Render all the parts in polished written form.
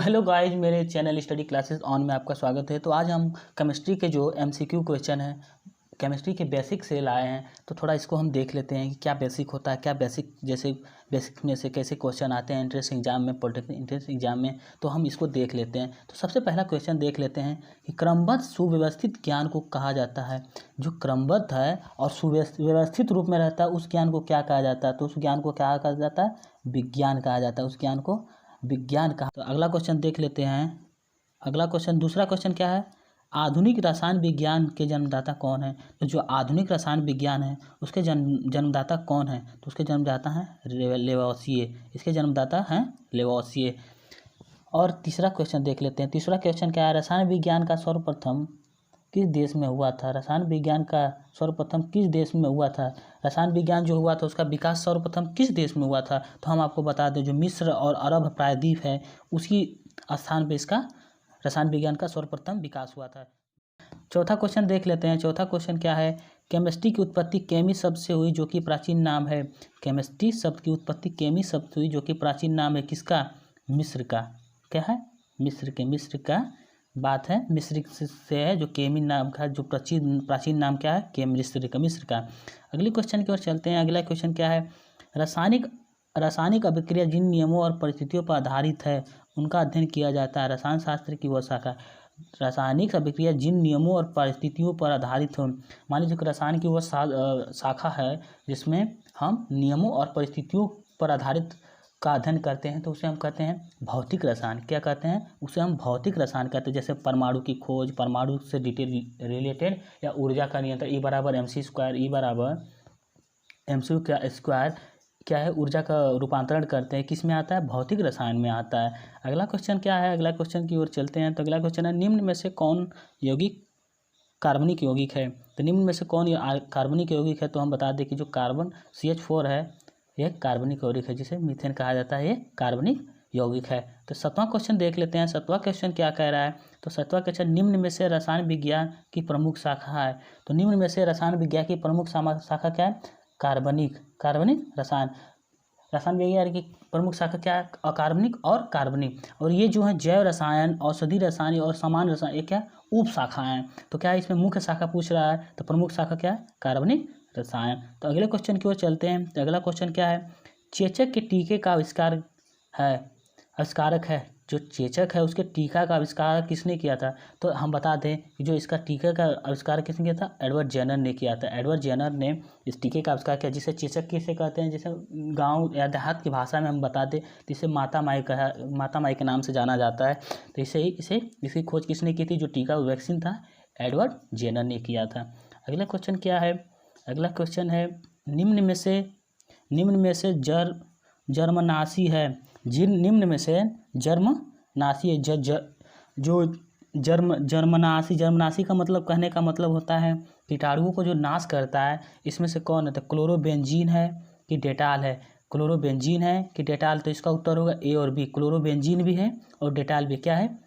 Hello guys, मेरे channel study classes on में आपका स्वागत है। तो आज हम केमिस्ट्री के जो एमसीक्यू क्वेश्चन है केमिस्ट्री के बेसिक से लाए हैं। तो थोड़ा इसको हम देख लेते हैं कि क्या बेसिक होता है, क्या बेसिक जैसे बेसिक में से कैसे क्वेश्चन आते हैं एंट्रेंस एग्जाम में, पॉलिटेक्निक एंट्रेंस एग्जाम में। तो हम इसको देख लेते हैं। तो सबसे पहला क्वेश्चन देख लेते हैं कि क्रमबद्ध सुव्यवस्थित ज्ञान को कहा जाता है। जो क्रमबद्ध है और सुव्यवस्थित रूप में रहता है उस ज्ञान को क्या कहा जाता है? तो उस ज्ञान को क्या कहा जाता है? विज्ञान कहा जाता है। उस ज्ञान को विज्ञान कहा। तो अगला क्वेश्चन देख लेते हैं। अगला क्वेश्चन, दूसरा क्वेश्चन क्या है? आधुनिक रसायन विज्ञान के जन्मदाता कौन है? तो जो आधुनिक रसायन विज्ञान है उसके जन्मदाता कौन है? तो उसके जन्मदाता हैं लेवोसिए। इसके जन्मदाता हैं लेवोसिए। और तीसरा क्वेश्चन देख लेते हैं। तीसरा क्वेश्चन क्या है? रसायन विज्ञान का सर्वप्रथम किस देश में हुआ था? रसायन विज्ञान का सर्वप्रथम किस देश में हुआ था? रसायन विज्ञान जो हुआ था उसका विकास सर्वप्रथम किस देश में हुआ था? तो हम आपको बता दें, जो मिस्र और अरब प्रायद्वीप है उसी स्थान पे इसका रसायन विज्ञान का सर्वप्रथम विकास हुआ था। चौथा क्वेश्चन देख लेते हैं। चौथा क्वेश्चन क्या है? केमिस्ट्री की उत्पत्ति केमी शब्द से हुई जो कि प्राचीन नाम है। केमिस्ट्री शब्द की उत्पत्ति केमी शब्द से हुई जो कि प्राचीन नाम है किसका? मिस्र का। क्या है? मिस्र का बात है। मिस्र से है जो केमी नाम का जो प्राचीन नाम क्या है? मिस्र का। अगले क्वेश्चन की ओर चलते हैं। अगला क्वेश्चन क्या है? रासायनिक अभिक्रिया जिन नियमों और परिस्थितियों पर आधारित है उनका अध्ययन किया जाता है। रसायन शास्त्र की वह शाखा। रासायनिक अभिक्रिया जिन नियमों और परिस्थितियों पर आधारित हो, मान लीजिए कि रसायन की वह शाखा है जिसमें हम नियमों और परिस्थितियों पर आधारित का अध्ययन करते हैं, तो उसे हम कहते हैं भौतिक रसायन। क्या कहते हैं? उसे हम भौतिक रसायन कहते हैं। जैसे परमाणु की खोज, परमाणु से रिलेटेड, या ऊर्जा का नियंत्रण, E बराबर mc स्क्वायर, E बराबर mc का स्क्वायर क्या है? ऊर्जा का रूपांतरण करते हैं। किस में आता है? भौतिक रसायन में आता है। अगला क्वेश्चन क्या है? अगला क्वेश्चन की ओर चलते हैं। तो अगला क्वेश्चन है, निम्न में से कौन यौगिक कार्बनिक यौगिक है? तो निम्न में से कौन कार्बनिक यौगिक है? तो हम बता दें कि जो कार्बन CH4 है यह कार्बनिक यौगिक है, जिसे मीथेन कहा जाता है। ये कार्बनिक यौगिक है। तो 7वां क्वेश्चन देख लेते हैं। 7वां क्वेश्चन क्या कह रहा है? तो 7वां क्वेश्चन, निम्न में से रसायन विज्ञान की प्रमुख शाखा है। तो निम्न में से रसायन विज्ञान की प्रमुख शाखा क्या है? कार्बनिक रसायन विज्ञान की प्रमुख शाखा क्या है? अकार्बनिक और कार्बनिक। और ये जो है जैव रसायन, औषधि रसायन और समान रसायन, ये क्या उप शाखा हैं। तो क्या इसमें मुख्य शाखा पूछ रहा है? तो प्रमुख शाखा क्या है? कार्बनिक रसायन। तो अगले क्वेश्चन की ओर चलते हैं। तो अगला क्वेश्चन क्या है? चेचक के टीके का आविष्कारक है। जो चेचक है उसके टीका का आविष्कार किसने किया था? तो हम बता दें कि जो इसका टीके का आविष्कार किसने किया था? एडवर्ड जेनर ने किया था। एडवर्ड जेनर ने इस टीके का आविष्कार किया, जिसे चेचक किसे कहते हैं? जैसे गांव या देहात की भाषा में हम बता दें तो इसे माता माई के नाम से जाना जाता है। तो इसकी खोज किसने की थी? जो टीका वैक्सीन था, एडवर्ड जेनर ने किया था। अगला क्वेश्चन क्या है? अगला क्वेश्चन है, निम्न में से जर्मनाशी है। निम्न में से जर्मनाशी है। जो जर्मनाशी का मतलब, कहने का मतलब होता है कीटाणुओं को जो नाश करता है। इसमें से कौन है? तो क्लोरोबेंजीन है कि डेटाल है? क्लोरोबेंजीन है कि डेटाल? तो इसका उत्तर होगा A और B। क्लोरोबेंजीन भी है और डेटाल भी। क्या है?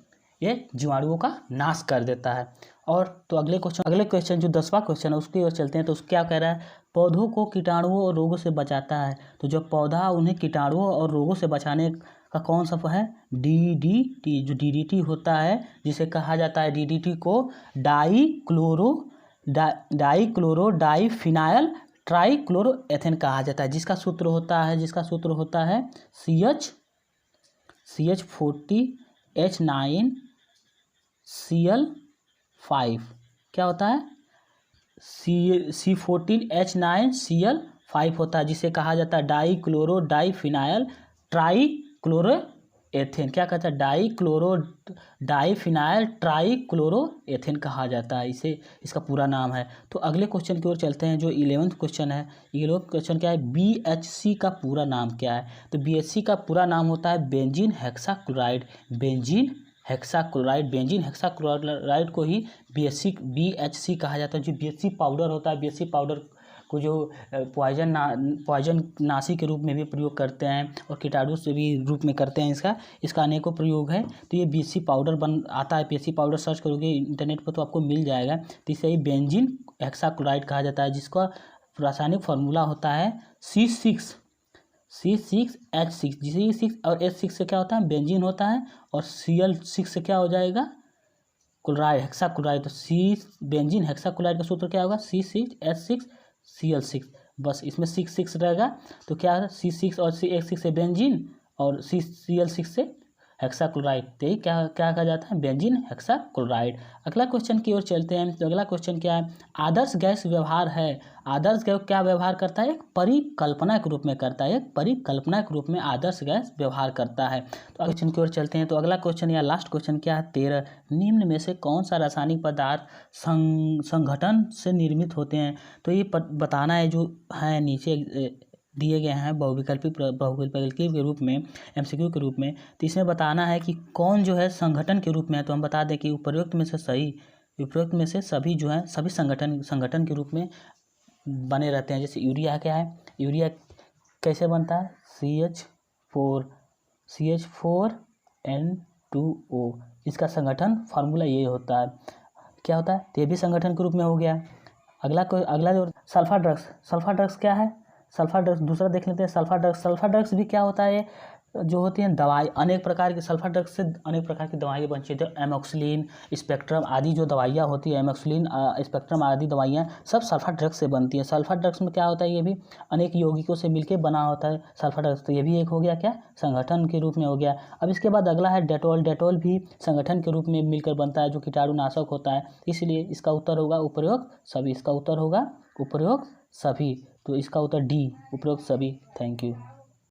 ये जीवाणुओं का नाश कर देता है। और तो अगले क्वेश्चन जो 10वां क्वेश्चन है उसकी ओर चलते हैं। तो उसको क्या कह रहा है? पौधों को कीटाणुओं और रोगों से बचाता है। तो जो पौधा उन्हें कीटाणुओं और रोगों से बचाने का कौन सा है? DDT। जो DDT होता है, जिसे कहा जाता है DDT को डाइक्लोरो ट्राइक्लोरोएथेन कहा जाता है, जिसका सूत्र होता है CH14H9Cl5। क्या होता है? C14H9Cl5 होता है, जिसे कहा जाता है डाइफिनाइल ट्राइक्लोरोएथेन। क्या कहता है? डाइफिनाइल ट्राइक्लोरोएथेन कहा जाता है इसे, इसका पूरा नाम है। तो अगले क्वेश्चन की ओर चलते हैं। जो 11वां क्वेश्चन है, 11वां क्वेश्चन क्या है? BHC का पूरा नाम क्या है? तो BHC का पूरा नाम होता है बेंजीन हेक्साक्लोराइड। बेंजीन हेक्साक्लोराइड को ही BHC कहा जाता है। जो BHC पाउडर होता है, BHC पाउडर को जो पॉइजन नाशी के रूप में भी प्रयोग करते हैं और कीटाणु से भी रूप में करते हैं। इसका अनेकों प्रयोग है। तो ये BHC पाउडर आता है। BHC पाउडर सर्च करोगे इंटरनेट पर तो आपको मिल जाएगा। तो इसे ही बेंजीन हेक्साक्लोराइड कहा जाता है, जिसका रासायनिक फार्मूला होता है C6H6, C6 और H6 से क्या होता है, बेंजीन होता है, और Cl6 से क्या हो जाएगा, क्लोराइड, हेक्साक्लोराइड। तो सी बेंजीन हेक्साक्लोराइड का सूत्र क्या होगा, C6H6Cl6। बस इसमें 6 रहेगा, तो क्या है, C6 और CH6 से बेंजीन और Cl6 से हेक्साक्लोराइड, तो ये क्या क्या कहा जाता है, बेंजीन हेक्साक्लोराइड। अगला क्वेश्चन की ओर चलते हैं। तो अगला क्वेश्चन क्या है, आदर्श गैस व्यवहार है। आदर्श गैस क्या व्यवहार करता है, एक परिकल्पना के रूप में करता है, एक परिकल्पना के रूप में आदर्श गैस व्यवहार करता है। तो क्वेश्चन की ओर चलते हैं। तो अगला क्वेश्चन या लास्ट क्वेश्चन क्या है, 13, निम्न में से कौन सा रासायनिक पदार्थ संघटन से निर्मित होते हैं। तो ये बताना है, जो है नीचे दिए गए हैं बहुविकल्पी के रूप में, MCQ के रूप में। तो इसमें बताना है कि कौन जो है संगठन के रूप में है। तो हम बता दें कि उपरोक्त में से सभी जो है, सभी संगठन के रूप में बने रहते हैं। जैसे यूरिया क्या है, यूरिया कैसे बनता है, CH4N2O, इसका संगठन फार्मूला ये होता है, क्या होता है, तो ये भी संगठन के रूप में हो गया। अगला जो सल्फा ड्रग्स क्या है, सल्फा ड्रग्स दूसरा देख लेते हैं। सल्फा ड्रग्स भी क्या होता है, जो होती हैं दवाई, अनेक प्रकार की सल्फा ड्रग्स से अनेक प्रकार की दवाइयाँ बनती हैं। एमोक्सिलिन, स्पेक्ट्रम आदि जो दवाइयाँ होती है, एमोक्सिलिन, स्पेक्ट्रम आदि दवाइयाँ सब सल्फा ड्रग्स से बनती हैं। सल्फा ड्रग्स में क्या होता है, ये भी अनेक यौगिकों से मिलकर बना होता है सल्फा ड्रग्स। तो ये भी एक हो गया क्या, संगठन के रूप में हो गया। अब इसके बाद अगला है डेटॉल भी संगठन के रूप में मिलकर बनता है, जो कीटाणुनाशक होता है। इसलिए इसका उत्तर होगा उपरोक्त सभी, इसका उत्तर होगा उपरोक्त सभी। तो इसका उत्तर डी, उपरोक्त सभी। Thank you.